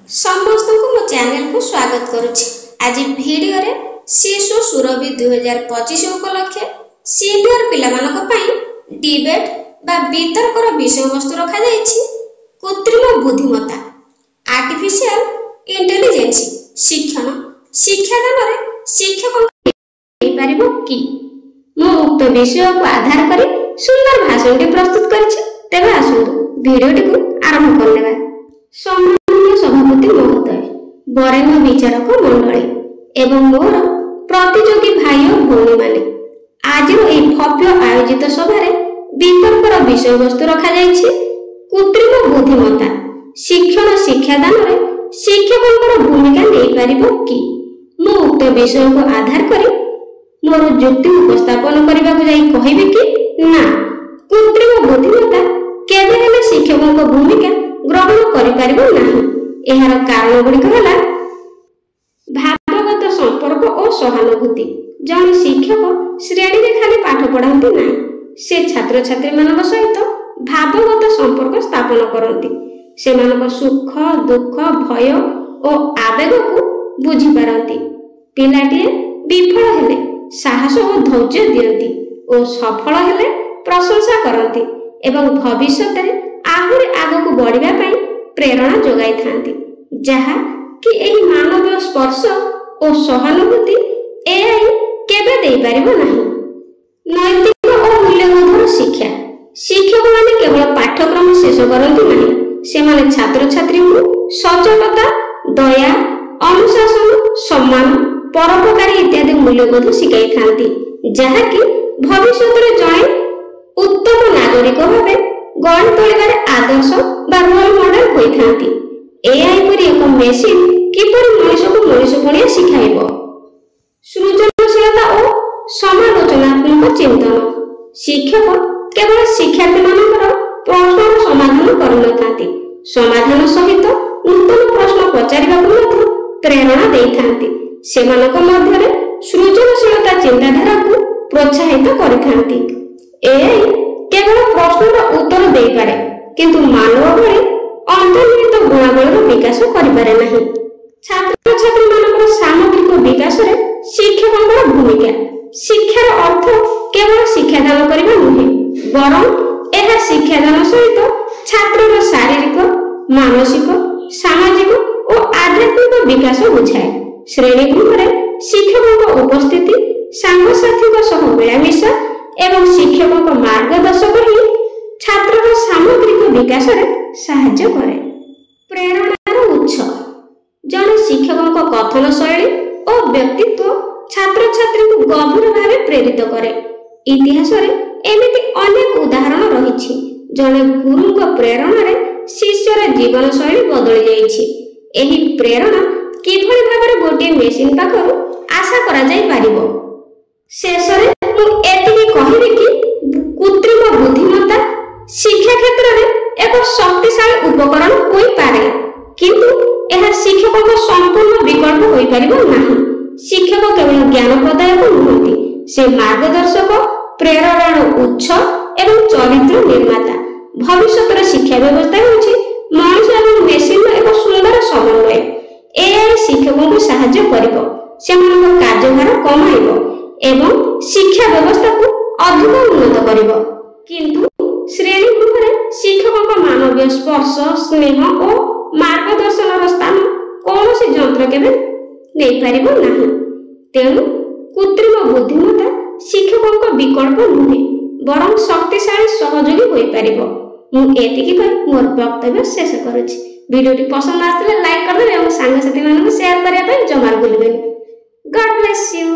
समस्त को मो चैनल को स्वागत करुछि। आज वीडियो रे शिशु सुरभि 2025 उपलक्षे सीनियर पिला मानक पई डिबेट बा वितर्कर विषय वस्तु रखा जायछि कृत्रिम बुद्धिमत्ता आर्टिफिशियल इंटेलिजेंस शिक्षण शिक्षादान रे शिक्षक पारिबो कि मो उक्त विषय को आधार करी सुंदर भाषण प्रस्तुत करिछि। तेबे आसंतु वीडियोटी को आरंभ करलेबा। सभापति महोदय, बरेण्य विचारक मंडली एवं मोर प्रतियोगी भाई और भौणी माने आज भव्य आयोजित सभारे वितर्कर विषय वस्तु रखा जायछि कृत्रिम बुद्धिमत्ता शिक्षण शिक्षादान रे शिक्षकଙ୍କର भूमिका नै पारिबो कि। मो उक्त विषय को आधार करी मोर युक्ति उपस्थापन करबाक जाई कहिबे कि ना कृत्रिम बुद्धिमत्ता केबे हेले शिक्षकଙ୍କ भूमिका ग्रहण करि पारिबो नाही। एहार कारण गुड़िक है भावगत संपर्क और सहानुभूति। जन शिक्षक श्रेणी में खाली पाठ पढ़ाती ना, से छात्र छात्री मान सहित भावगत संपर्क स्थापन करती। से सुख दुख भय और आवेग को बुझी पारती। पिलाटी विफल हेले साहस और धैर्य दियंती और सफल हेले प्रशंसा करती एवं भविष्य में आहुरी आगक बढ़िबा पई प्रेरणा जोगाई थांती, जहा कि एही मानवीय स्पर्श और सहानुभूति एआई केबे देई पारिबो नाही। नैतिक और मूल्यबोधर शिक्षा शिक्षक माने केवल पाठ्यक्रम शेष करती नहीं, से माने छात्र छात्री को सचेतनता दया अनुशासन सम्मान परोपकारी इत्यादि मूल्यबोध शिखाई थांती, जहा कि भविष्य में जणे उत्तम नागरिक भावे गढ़ तोड़बार आदर्श बा रोल मॉडल होई थांती। एआई परि एक मेसिन किपर मनुष्य को मनुष्य भलिया शिखाइबो। सृजनशीलता और समालोचनात्मक चिंतन शिक्षक केवल शिक्षार्थी मानकर प्रश्नर समाधान करनथांती, समाधान सहित नूतन प्रश्न पचारिबाकु ମଧ୍ୟ प्रेरणा देइथांती। सेमानक मध्यरे सृजनशीलता चिंताधारा को प्रोत्साहित करिथांती। एआई केवल प्रश्नर उत्तर दे पारे, किंतु मानव भली अंतर्निहित गुणावलीर विकास करिपारे नाही। छात्र छात्री मानकर सामग्रिक विकास रे शिक्षकଙ୍କର भूमिका शिक्षार अर्थ केवल शिक्षादान करिबा नुहे, बरं एहा शिक्षादान सहित छात्रर शारीरिक मानसिक सामाजिक और आध्यात्मिक विकास बुझाए। श्रेणी गृहरे शिक्षकଙ୍କ उपस्थिति सांगसाथीक सह मिलामिशा एवं शिक्षकଙ୍କ मार्गदर्शक ही छात्रर सामग्रिक विकास रे साहाय्य करे। प्रेरणार उत्स जन शिक्षकଙ୍କ कथन शैली और व्यक्तित्व छात्र छात्री को गभीर भावे प्रेरित करे। इतिहास रे एमिति अनेक उदाहरण रहिछि जने गुरुଙ୍କ प्रेरणा रे शिष्यर जीवन शैली बदली जाइछि। एही प्रेरणा किभଳି भाबरे गोटे मेसिन पाखरु आशा करा जाई पारिबो। शेषरे मु एतिकी कहिबि कि कृत्रिम बुद्धिमत्ता शिक्षा क्षेत्र में एक शक्तिशाली उपकरण होई पारे, किंतु यह शिक्षक संपूर्ण विकल्प होई पारिबो नाही। शिक्षक केवल ज्ञान प्रदायक नुहंती, से मार्गदर्शक प्रेरणार उत्स एवं चरित्र निर्माता। भविष्यतर शिक्षा व्यवस्था होछि मनुष्य एवं मेसिन एक सुंदर समन्वय। एआई शिक्षकों को साहाय्य करिबो, सेमानक कार्यभार कमाइबो एवं शिक्षा व्यवस्था को अधिक उन्नत करिबो, किंतु श्रेणी गृहरे शिक्षकଙ୍କ मानवीय स्पर्श स्नेह और मार्गदर्शन स्थान कौन से जंत्र केबे नहीं पारिबो नाही। तेणु कृत्रिम बुद्धिमत्ता शिक्षकଙ୍କ विकल्प नुहे, बरं शक्तिशाली सहयोगी होई पारिबो। मु एतिकी कहि मोर वक्तव्य शेष करूछि। वीडियोटी पसंद आथिले लाइक कर देबे और सांग साथी मानक शेयर करिया पे जमार भूलिबेनी। God bless you.